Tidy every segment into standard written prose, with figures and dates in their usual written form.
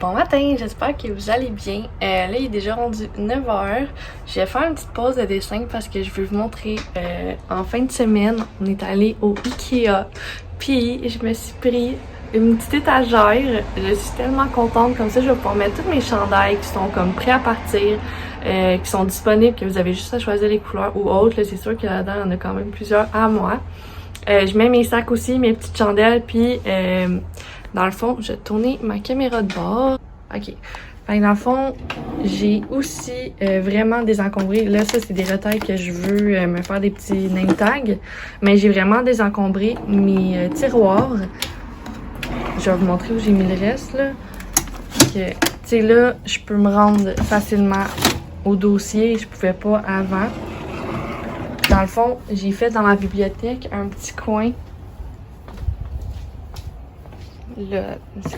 Bon matin, j'espère que vous allez bien. Là, il est déjà rendu 9h. Je vais faire une petite pause de dessin parce que je veux vous montrer. En fin de semaine, on est allé au Ikea. Puis, je me suis pris une petite étagère. Je suis tellement contente. Comme ça, je vais pouvoir mettre tous mes chandails qui sont comme prêts à partir, qui sont disponibles, que vous avez juste à choisir les couleurs ou autres. C'est sûr que là-dedans, il y en a quand même plusieurs à moi. Je mets mes sacs aussi, mes petites chandelles, puis dans le fond, je vais tourner ma caméra de bord. OK. Fait que dans le fond, j'ai aussi vraiment désencombré. Là, ça, c'est des retails que je veux me faire des petits name tags. Mais j'ai vraiment désencombré mes tiroirs. Je vais vous montrer où j'ai mis le reste, là. Tu sais, là, je peux me rendre facilement au dossier. Je pouvais pas avant. Dans le fond, j'ai fait dans ma bibliothèque un petit coin. Là,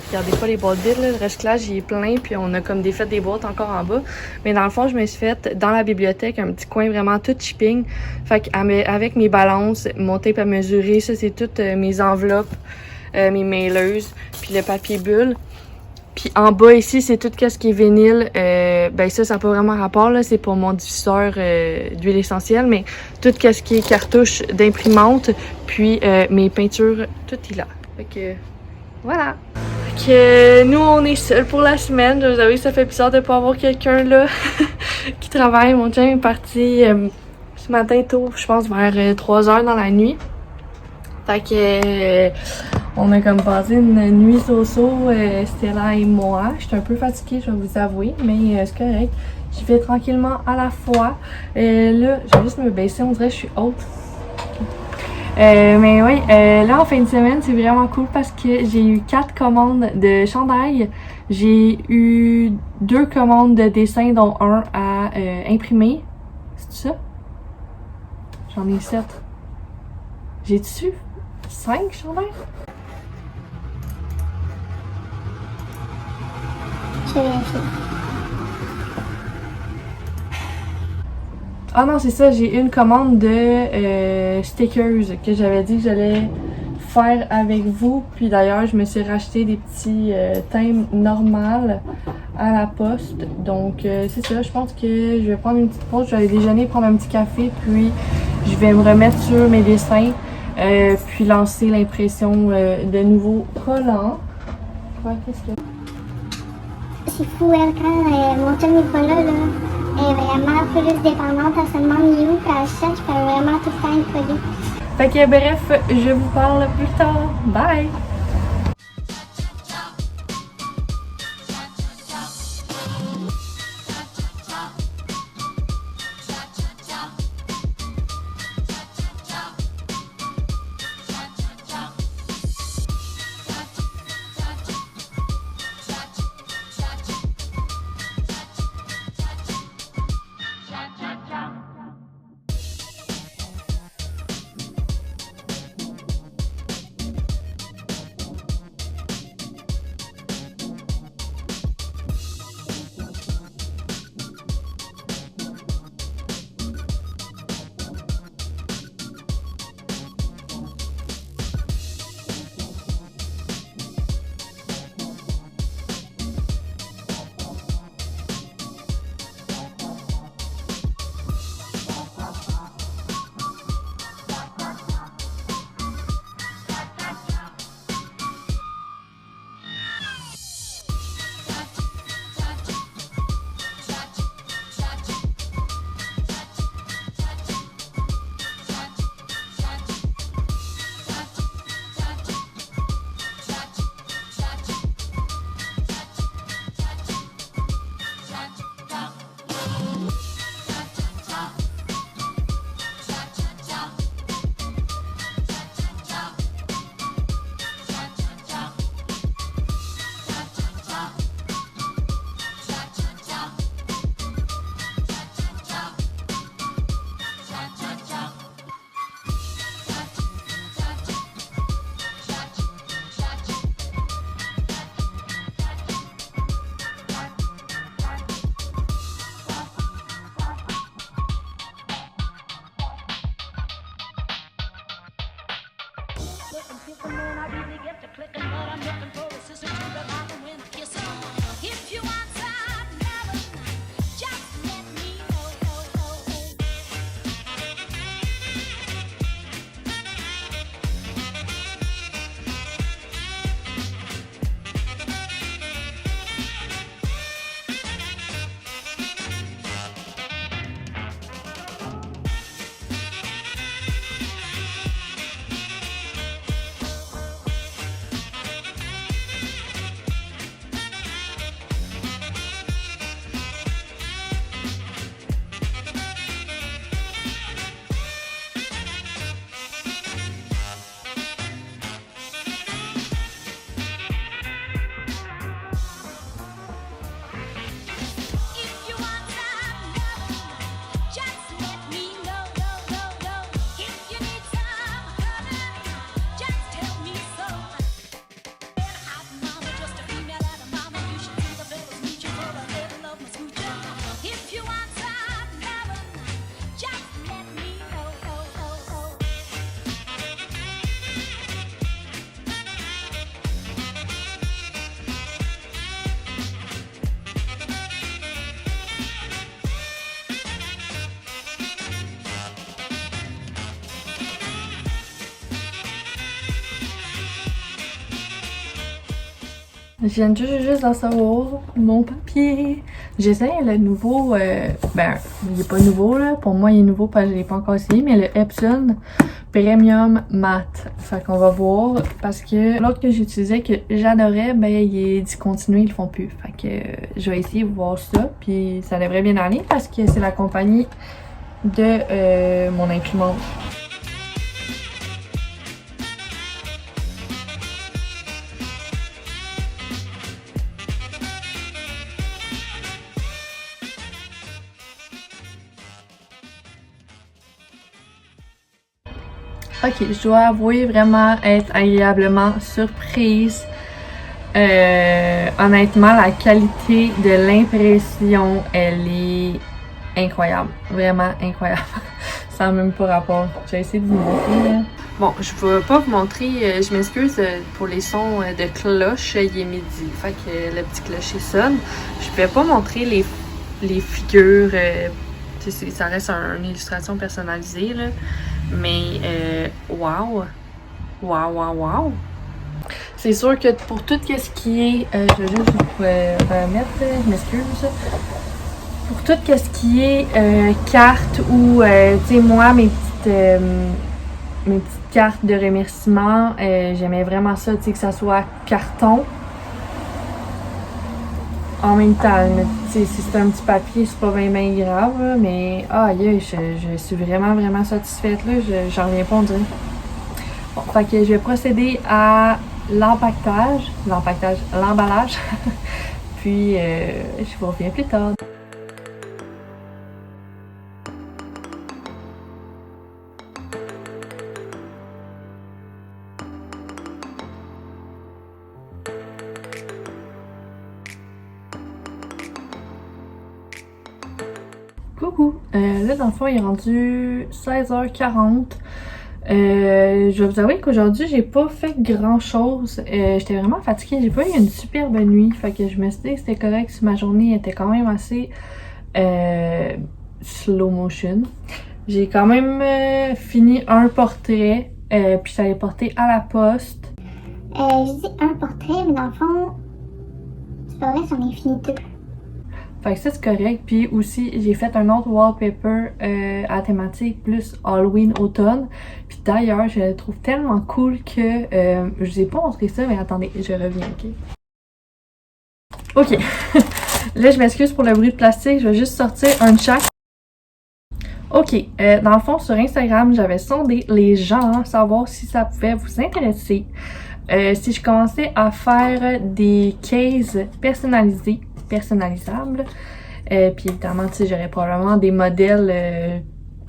regardez pas les boîtes vides, là, le recyclage il est plein, puis on a comme fait des boîtes encore en bas. Mais dans le fond, je me suis fait dans la bibliothèque un petit coin vraiment tout shipping. Fait qu'avec mes balances, mon tape à mesurer, ça c'est toutes mes enveloppes, mes mailers, puis le papier bulle. Puis en bas ici, c'est tout ce qui est vinyle. Ben ça n'a pas vraiment rapport, là. C'est pour mon diffuseur d'huile essentielle. Mais tout ce qui est cartouche d'imprimante, puis mes peintures, tout est là. Fait que voilà. Fait que nous, on est seuls pour la semaine. Je vous avoue que ça fait bizarre de pas avoir quelqu'un là qui travaille. Mon chum est parti ce matin tôt, je pense vers 3h dans la nuit. Fait que on a comme passé une nuit so-so, Stella et moi. J'étais un peu fatiguée, je vais vous avouer, mais c'est correct. J'y vais tranquillement à la fois. Là, je vais juste me baisser, on dirait que je suis haute. Mais oui, là en fin de semaine, c'est vraiment cool parce que j'ai eu 4 commandes de chandail. J'ai eu 2 commandes de dessin, dont un à imprimer. C'est ça? J'en ai 7. J'ai-tu 5 chandails? Je vais vérifier. Ah non, c'est ça, j'ai une commande de stickers que j'avais dit que j'allais faire avec vous. Puis d'ailleurs, je me suis racheté des petits thèmes normales à la poste. Donc c'est ça, je pense que je vais prendre une petite pause, je vais aller déjeuner, prendre un petit café, puis je vais me remettre sur mes dessins, puis lancer l'impression de nouveaux collants. Ouais, qu'est-ce que... C'est fou, elle, quand mon chum n'est pas là, elle est vraiment plus dépendante. Elle se demande il est où, puis elle cherche, puis elle est vraiment tout le temps infollée. Fait que bref, je vous parle plus tard. Bye! Looking for the moon, I really get to clicking, but I'm looking for a sister to revive when I kiss her. Je viens juste d'en savoir mon papier. J'essaie le nouveau, ben, il est pas nouveau là, pour moi il est nouveau parce que je l'ai pas encore essayé, mais le Epson Premium Matte. Fait qu'on va voir, parce que l'autre que j'utilisais que j'adorais, ben il est discontinué, ils le font plus. Fait que je vais essayer de voir ça, puis ça devrait bien aller parce que c'est la compagnie de mon imprimante. Ok, je dois avouer vraiment être agréablement surprise. Honnêtement, la qualité de l'impression, elle est incroyable. Vraiment incroyable. Ça n'a même pas rapport. Je vais essayer de vous montrer. Là. Bon, je vais pas vous montrer. Je m'excuse pour les sons de cloche. Il est midi. Fait que le petit clocher sonne. Je vais pas montrer les figures. Ça reste une illustration personnalisée, là. Mais, wow! Wow! C'est sûr que pour tout ce qui est... je vais juste vous remettre, je m'excuse. Pour tout ce qui est cartes ou, tu sais, moi, mes petites cartes de remerciement, j'aimais vraiment ça, tu sais, que ça soit carton. En même temps, si c'est un petit papier, c'est pas bien grave, là, mais je suis vraiment satisfaite, là, j'en reviens pas, on dirait. Bon, fait que je vais procéder à l'emballage, puis je vous reviens plus tard. Coucou! Là, dans le fond, il est rendu 16h40. Je vais vous avouer qu'aujourd'hui, j'ai pas fait grand chose. J'étais vraiment fatiguée. J'ai pas eu une superbe nuit. Fait que je me suis dit que c'était correct si ma journée était quand même assez slow motion. J'ai quand même fini un portrait. Puis ça l'ai porté à la poste. Je dis un portrait, mais dans le fond, c'est pas vrai, j'en ai fini deux. Fait que ça, c'est correct. Puis aussi, j'ai fait un autre wallpaper à thématique plus Halloween-automne. Puis d'ailleurs, je le trouve tellement cool que je vous ai pas montré ça, mais attendez, je reviens, ok? Ok. Là, je m'excuse pour le bruit de plastique. Je vais juste sortir un de chaque. Ok. Dans le fond, sur Instagram, j'avais sondé les gens, savoir si ça pouvait vous intéresser. Si je commençais à faire des cases personnalisables, puis évidemment, tu sais, j'aurais probablement des modèles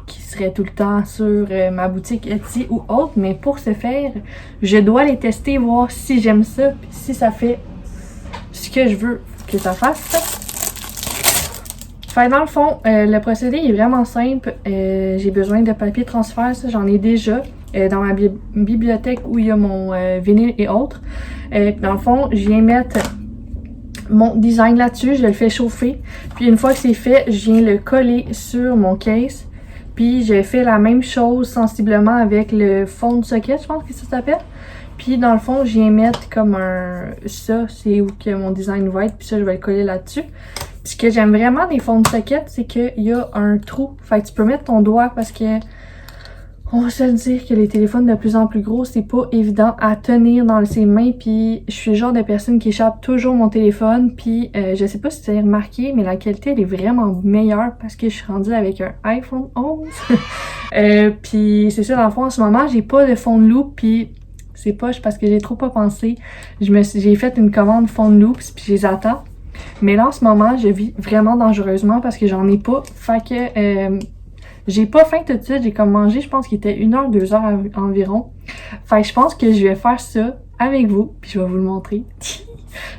qui seraient tout le temps sur ma boutique Etsy ou autre, mais pour ce faire, je dois les tester, voir si j'aime ça, puis si ça fait ce que je veux que ça fasse. Fait dans le fond, le procédé est vraiment simple. J'ai besoin de papier transfert, ça j'en ai déjà dans ma bibliothèque où il y a mon vinyle et autres. Dans le fond, je viens mettre mon design là-dessus, je le fais chauffer. Puis une fois que c'est fait, je viens le coller sur mon case. Puis je fais la même chose sensiblement avec le fond de socket, je pense que ça s'appelle. Puis dans le fond, je viens mettre comme ça, c'est où que mon design va être. Puis ça, je vais le coller là-dessus. Puis ce que j'aime vraiment des fonds de socket, c'est qu'il y a un trou. Fait que tu peux mettre ton doigt parce que on va se le dire que les téléphones de plus en plus gros, c'est pas évident à tenir dans ses mains. Puis je suis le genre de personne qui échappe toujours mon téléphone. Puis je sais pas si tu as remarqué, mais la qualité elle est vraiment meilleure parce que je suis rendue avec un iPhone 11. Puis c'est ça, dans le fond, en ce moment, j'ai pas de fond de loupe. Puis c'est poche parce que j'ai trop pas pensé. J'ai fait une commande fond de loupe puis je les attends. Mais là, en ce moment, je vis vraiment dangereusement parce que j'en ai pas. Fait que j'ai pas faim tout de suite. J'ai comme mangé, je pense qu'il était 1h, 2h environ. Fait que je pense que je vais faire ça avec vous. Puis je vais vous le montrer.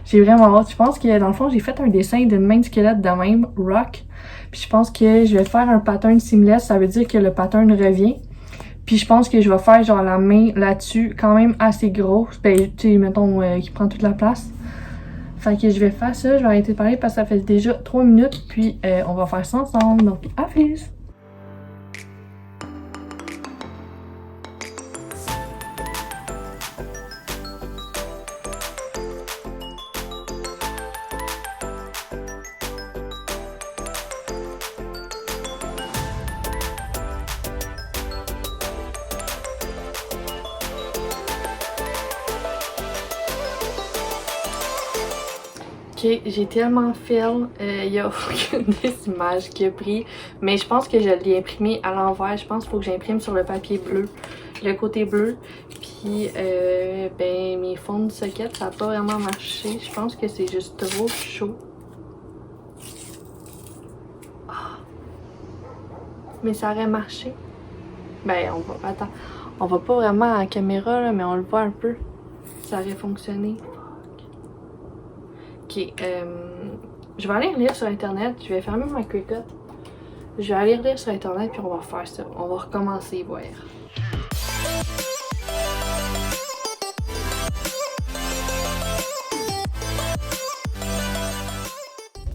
J'ai vraiment hâte. Je pense que dans le fond, j'ai fait un dessin d'une main de squelette de même, rock. Puis je pense que je vais faire un pattern seamless. Ça veut dire que le pattern revient. Puis je pense que je vais faire genre la main là-dessus, quand même assez grosse. Ben, tu sais, mettons, qui prend toute la place. Fait que je vais faire ça, je vais arrêter de parler parce que ça fait déjà 3 minutes, puis on va faire ça ensemble, donc à plus! Ok, j'ai tellement fail, il y a aucune des images qui a pris, mais je pense que je l'ai imprimé à l'envers. Je pense qu'il faut que j'imprime sur le papier bleu, le côté bleu. Puis, ben, mes fonds de socket, ça n'a pas vraiment marché. Je pense que c'est juste trop chaud. Ah. Mais ça aurait marché. Ben, attends, on va pas vraiment à la caméra, là, mais on le voit un peu. Ça aurait fonctionné. Ok, je vais aller lire sur internet, je vais fermer ma Cricut. Je vais aller lire sur internet puis on va faire ça. On va recommencer, voir.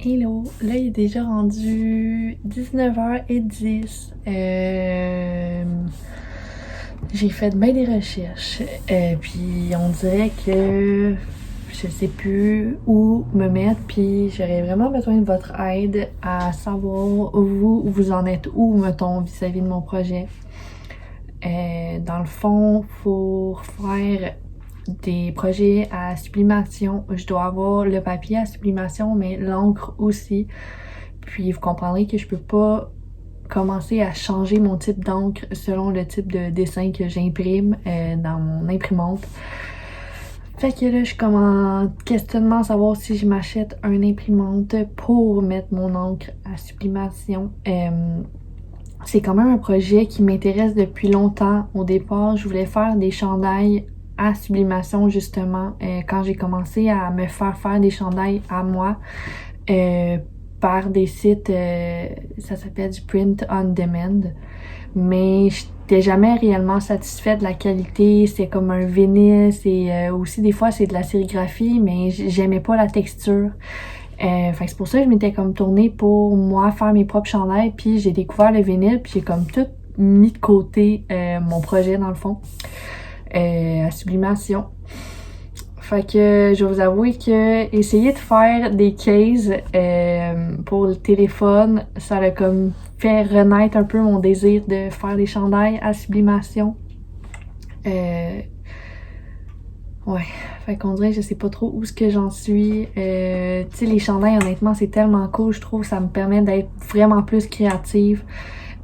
Hello, là il est déjà rendu 19h10. J'ai fait bien des recherches, puis on dirait que je sais plus où me mettre, puis j'aurais vraiment besoin de votre aide à savoir vous en êtes où, mettons, vis-à-vis de mon projet. Dans le fond, pour faire des projets à sublimation, je dois avoir le papier à sublimation, mais l'encre aussi. Puis vous comprendrez que je peux pas commencer à changer mon type d'encre selon le type de dessin que j'imprime dans mon imprimante. Fait que là, je suis comme en questionnement à savoir si je m'achète une imprimante pour mettre mon encre à sublimation. C'est quand même un projet qui m'intéresse depuis longtemps. Au départ, je voulais faire des chandails à sublimation justement. Quand j'ai commencé à me faire des chandails à moi par des sites, ça s'appelle du print on demand. Mais j'étais jamais réellement satisfaite de la qualité. C'est comme un vinyle, c'est aussi des fois c'est de la sérigraphie, mais j'aimais pas la texture. Fait que c'est pour ça que je m'étais comme tournée pour moi faire mes propres chandails, puis j'ai découvert le vinyle, puis j'ai comme tout mis de côté mon projet dans le fond à sublimation. Fait que je vais vous avouer que essayer de faire des cases pour le téléphone, ça a comme fait renaître un peu mon désir de faire des chandails à sublimation. Ouais, fait qu'on dirait que je sais pas trop où ce que j'en suis. Tu sais, les chandails, honnêtement, c'est tellement cool, je trouve, ça me permet d'être vraiment plus créative.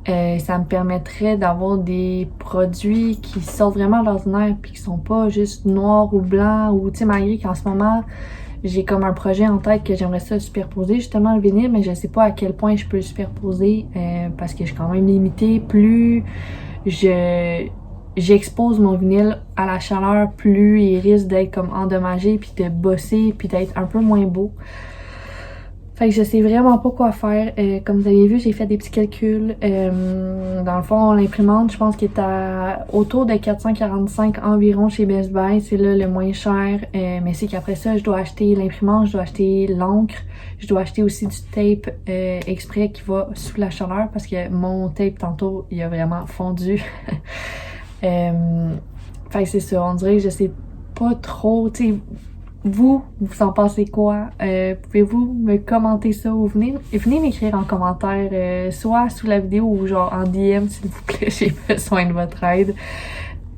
Ça me permettrait d'avoir des produits qui sortent vraiment de l'ordinaire puis qui sont pas juste noirs ou blancs ou tu sais, malgré qu'en ce moment j'ai comme un projet en tête que j'aimerais ça superposer justement le vinyle, mais je sais pas à quel point je peux le superposer parce que je suis quand même limitée. Plus j'expose mon vinyle à la chaleur, plus il risque d'être comme endommagé puis de bosser puis d'être un peu moins beau. Fait que je sais vraiment pas quoi faire. Comme vous avez vu, j'ai fait des petits calculs. Dans le fond, l'imprimante, je pense qu'elle est à autour de 445 environ chez Best Buy. C'est là le moins cher. Mais c'est qu'après ça, je dois acheter l'imprimante, je dois acheter l'encre. Je dois acheter aussi du tape exprès qui va sous la chaleur parce que mon tape, tantôt, il a vraiment fondu. Fait que c'est ça. On dirait que je sais pas trop, tu sais. Vous en pensez quoi? Pouvez-vous me commenter ça ou venez m'écrire en commentaire, soit sous la vidéo ou genre en DM, s'il vous plaît, j'ai besoin de votre aide.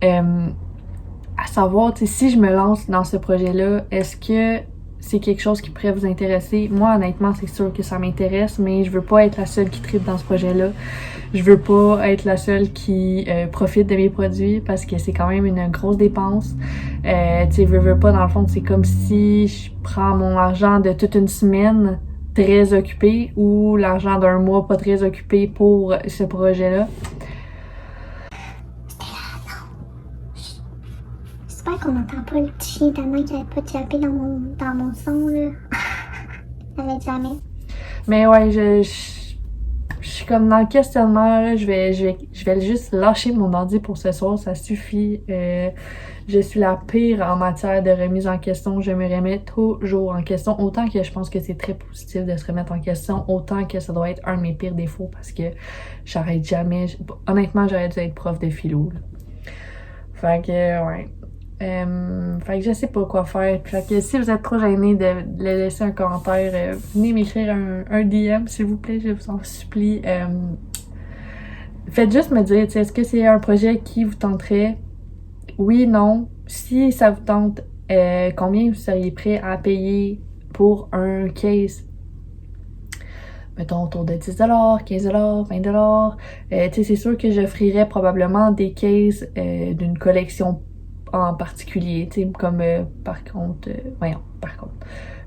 À savoir, tu sais, si je me lance dans ce projet-là, est-ce que c'est quelque chose qui pourrait vous intéresser? Moi, honnêtement, c'est sûr que ça m'intéresse, mais je veux pas être la seule qui tripe dans ce projet-là. Je veux pas être la seule qui profite de mes produits parce que c'est quand même une grosse dépense. Tu sais, veux pas, dans le fond, c'est comme si je prends mon argent de toute une semaine très occupée ou l'argent d'un mois pas très occupé pour ce projet-là. J'espère qu'on n'entend pas le petit chien tellement qu'il n'avait pas de japper dans mon son, là. Ça va être jamais. Mais ouais, je suis comme dans le questionnement, là. Je vais juste lâcher mon ordi pour ce soir, ça suffit. Je suis la pire en matière de remise en question. Je me remets toujours en question. Autant que je pense que c'est très positif de se remettre en question, autant que ça doit être un de mes pires défauts parce que j'arrête jamais. Honnêtement, j'aurais dû être prof de philo, là. Fait que, ouais. Fait que je sais pas quoi faire. Fait que si vous êtes trop gêné de laisser un commentaire, venez m'écrire un DM s'il vous plaît, je vous en supplie. Faites juste me dire, est-ce que c'est un projet qui vous tenterait? Oui, non. Si ça vous tente, combien vous seriez prêt à payer pour un case, mettons autour de 10$, 15$, 20$. Tu sais, c'est sûr que j'offrirais probablement des cases d'une collection en particulier, tu sais, comme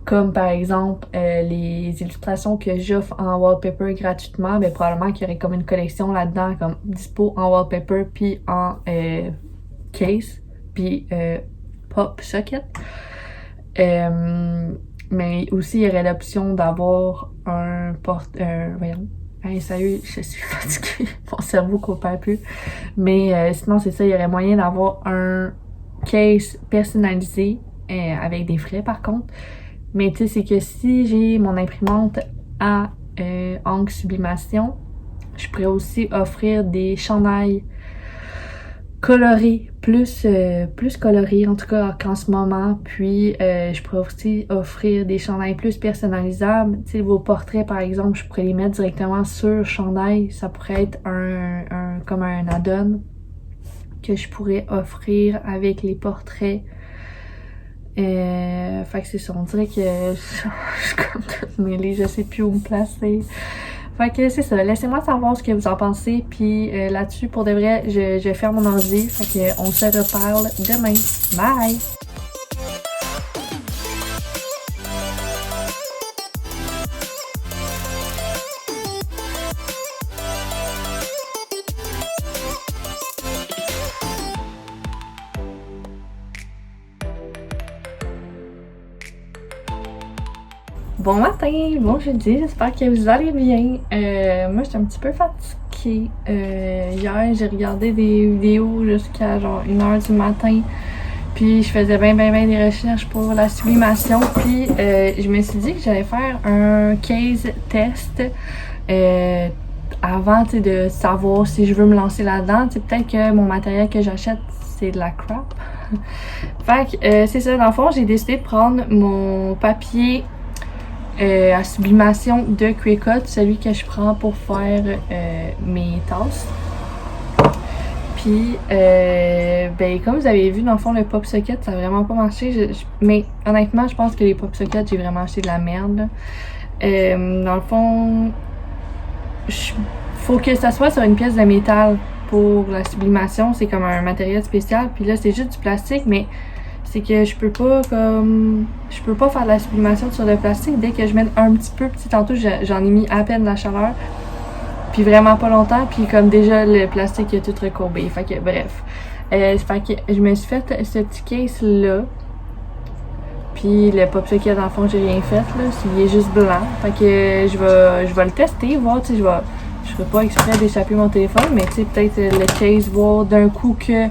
comme par exemple les illustrations que j'offre en wallpaper gratuitement, ben probablement qu'il y aurait comme une collection là-dedans, comme dispo en wallpaper puis en case, puis pop socket. Mais aussi, il y aurait l'option d'avoir un voyons. Hey, salut, je suis fatiguée. Mon cerveau coopère plus. Mais sinon, c'est ça, il y aurait moyen d'avoir un case personnalisé, avec des frais par contre. Mais tu sais, c'est que si j'ai mon imprimante à encre sublimation, je pourrais aussi offrir des chandails colorés, plus colorés en tout cas qu'en ce moment. Puis je pourrais aussi offrir des chandails plus personnalisables. Tu sais, vos portraits par exemple, je pourrais les mettre directement sur chandail. Ça pourrait être comme un add-on que je pourrais offrir avec les portraits. Fait que c'est ça, on dirait que je suis comme toute mêlée, je sais plus où me placer. Fait que c'est ça, laissez-moi savoir ce que vous en pensez, puis là-dessus, pour de vrai, je ferme mon ordi, fait que on se reparle demain. Bye! Bon matin, bon jeudi, j'espère que vous allez bien. Moi, j'étais un petit peu fatiguée. Hier, j'ai regardé des vidéos jusqu'à genre 1h du matin. Puis, je faisais bien des recherches pour la sublimation. Puis, je me suis dit que j'allais faire un case test avant, tu sais, de savoir si je veux me lancer là-dedans. Tu sais, peut-être que mon matériel que j'achète, c'est de la crap. Fait que, c'est ça, dans le fond, j'ai décidé de prendre mon papier à sublimation de Cricut, celui que je prends pour faire mes tasses. Puis, ben comme vous avez vu, dans le fond, le pop socket, ça a vraiment pas marché. Mais honnêtement, je pense que les pop sockets, j'ai vraiment acheté de la merde. Dans le fond, faut que ça soit sur une pièce de métal pour la sublimation. C'est comme un matériel spécial. Puis là, c'est juste du plastique, mais c'est que je peux pas faire de la sublimation sur le plastique dès que je mets un petit peu. Tantôt j'en ai mis à peine la chaleur, puis vraiment pas longtemps, puis comme déjà le plastique a tout recourbé. Fait que bref, fait que je me suis fait ce petit case là, puis le pop socket dans le fond j'ai rien fait là, il est juste blanc. Fait que je vais le tester, voir, tu sais, je ferai pas exprès d'échapper mon téléphone, mais tu sais peut-être le case, voir d'un coup que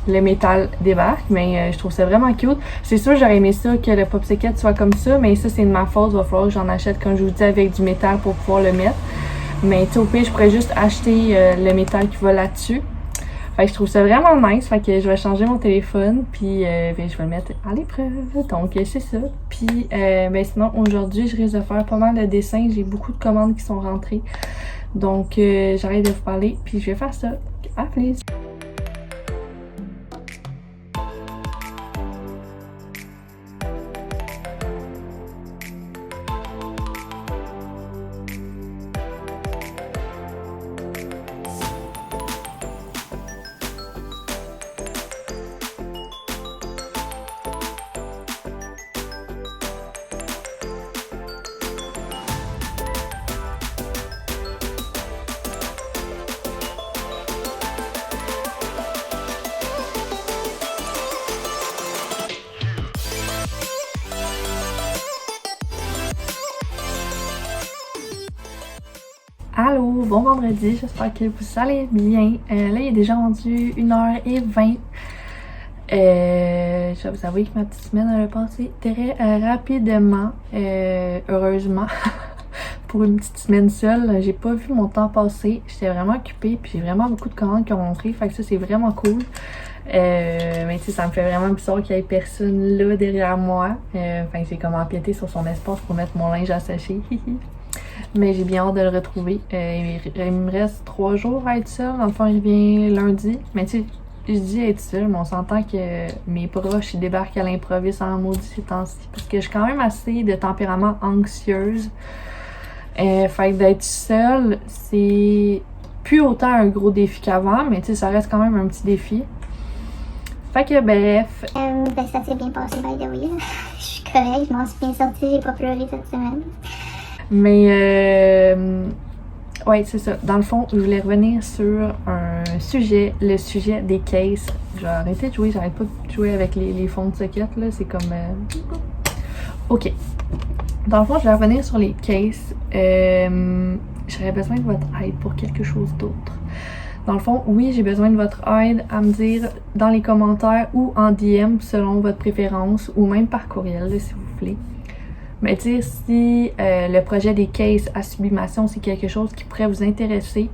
le métal débarque, mais je trouve ça vraiment cute. C'est sûr, j'aurais aimé ça que le pop socket soit comme ça, mais ça c'est de ma faute, il va falloir que j'en achète, comme je vous dis, avec du métal pour pouvoir le mettre. Mais tu sais, au pire, je pourrais juste acheter le métal qui va là-dessus. Fait que je trouve ça vraiment nice, fait que je vais changer mon téléphone, puis ben, je vais le mettre à l'épreuve. Donc c'est ça. Puis ben sinon, aujourd'hui, je risque de faire pas mal de dessins, j'ai beaucoup de commandes qui sont rentrées. Donc j'arrête de vous parler, puis je vais faire ça. À plus! Allô, bon vendredi, j'espère que vous allez bien. Là, il est déjà rendu 1h20. Je vais vous avouer que ma petite semaine a passé très rapidement, heureusement. Pour une petite semaine seule, j'ai pas vu mon temps passer. J'étais vraiment occupée, puis j'ai vraiment beaucoup de commandes qui ont rentré, fait que ça c'est vraiment cool. Mais tu sais, ça me fait vraiment bizarre qu'il y ait personne là derrière moi. Enfin, j'ai comme empiété sur son espace pour mettre mon linge à sécher. Mais j'ai bien hâte de le retrouver. Il me reste 3 jours à être seule. Dans le fond, il vient lundi. Mais tu sais, je dis être seule, mais on s'entend que mes proches ils débarquent à l'improviste en maudit ces temps-ci. Parce que je suis quand même assez de tempérament anxieuse. Fait que d'être seule, c'est plus autant un gros défi qu'avant, mais tu sais, ça reste quand même un petit défi. Fait que bref. Ben ça s'est bien passé, by the way. Je suis correcte, je m'en suis bien sortie, j'ai pas pleuré cette semaine. Mais ouais, c'est ça. Dans le fond, je voulais revenir sur un sujet, le sujet des cases. J'ai arrêté de jouer, j'arrête pas de jouer avec les fonds de socket, là. C'est comme... Ok. Dans le fond, je vais revenir sur les cases. J'aurais besoin de votre aide pour quelque chose d'autre. Dans le fond, oui, j'ai besoin de votre aide à me dire dans les commentaires ou en DM selon votre préférence ou même par courriel, là, si vous voulez. Mais dire si le projet des cases à sublimation, c'est quelque chose qui pourrait vous intéresser.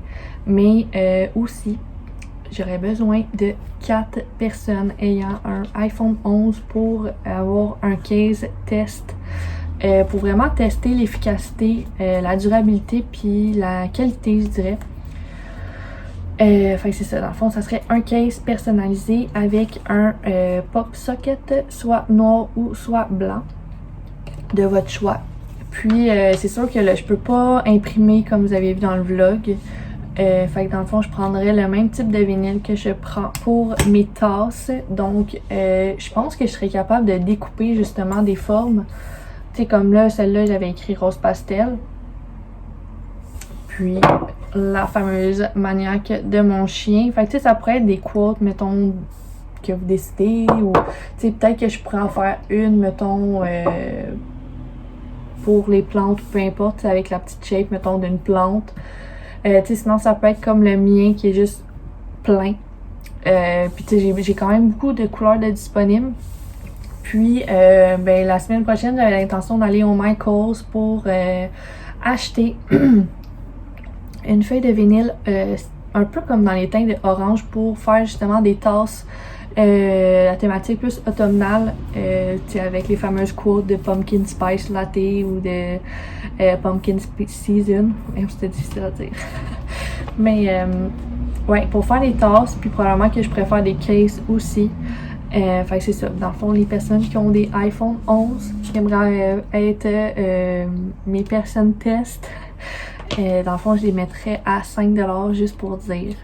Mais aussi, j'aurais besoin de 4 personnes ayant un iPhone 11 pour avoir un case test. Pour vraiment tester l'efficacité, la durabilité puis la qualité, je dirais. Fait que c'est ça, dans le fond, ça serait un case personnalisé avec un pop socket, soit noir ou soit blanc, de votre choix. Puis, c'est sûr que là, je peux pas imprimer comme vous avez vu dans le vlog. Fait que dans le fond, je prendrais le même type de vinyle que je prends pour mes tasses. Donc, je pense que je serais capable de découper justement des formes. Tu sais, comme là, celle-là, j'avais écrit rose pastel. Puis, la fameuse maniaque de mon chien. Fait que, tu sais, ça pourrait être des quotes, mettons, que vous décidez. Ou, tu sais, peut-être que je pourrais en faire une, mettons, pour les plantes, peu importe, avec la petite shape, mettons, d'une plante. Tu sais, sinon, ça peut être comme le mien qui est juste plein. Puis, tu sais, j'ai quand même beaucoup de couleurs de disponibles. Puis, ben, la semaine prochaine, j'avais l'intention d'aller au Michaels pour acheter une feuille de vinyle un peu comme dans les teintes de orange pour faire justement des tasses la thématique plus automnale, avec les fameuses quotes de Pumpkin Spice Latte ou de Pumpkin Season. C'était difficile à dire. Mais, ouais, pour faire des tasses, puis probablement que je préfère des cases aussi. Fait que c'est ça. Dans le fond, les personnes qui ont des iPhone 11 qui aimeraient être mes personnes test, dans le fond, je les mettrais à 5$ juste pour dire.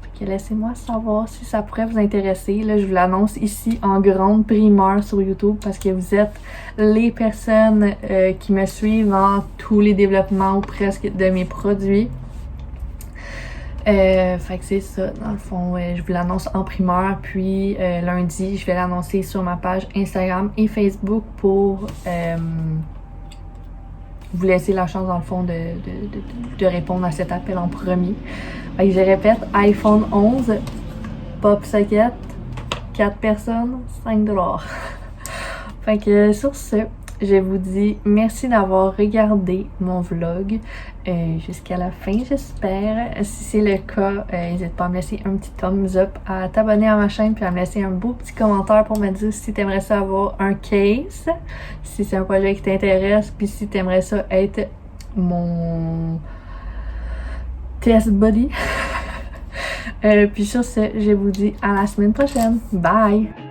Fait que laissez-moi savoir si ça pourrait vous intéresser. Là, je vous l'annonce ici en grande primeur sur YouTube parce que vous êtes les personnes qui me suivent dans tous les développements ou presque de mes produits. Fait que c'est ça, dans le fond, je vous l'annonce en primeur, puis lundi, je vais l'annoncer sur ma page Instagram et Facebook pour vous laisser la chance, dans le fond, de répondre à cet appel en premier. Fait que je répète, iPhone 11, pop socket, 4 personnes, 5$. Fait que sur ce, je vous dis merci d'avoir regardé mon vlog jusqu'à la fin, j'espère. Si c'est le cas, n'hésite pas à me laisser un petit thumbs up, à t'abonner à ma chaîne puis à me laisser un beau petit commentaire pour me dire si t'aimerais ça avoir un case, si c'est un projet qui t'intéresse, puis si t'aimerais ça être mon test buddy. Puis sur ce, je vous dis à la semaine prochaine. Bye!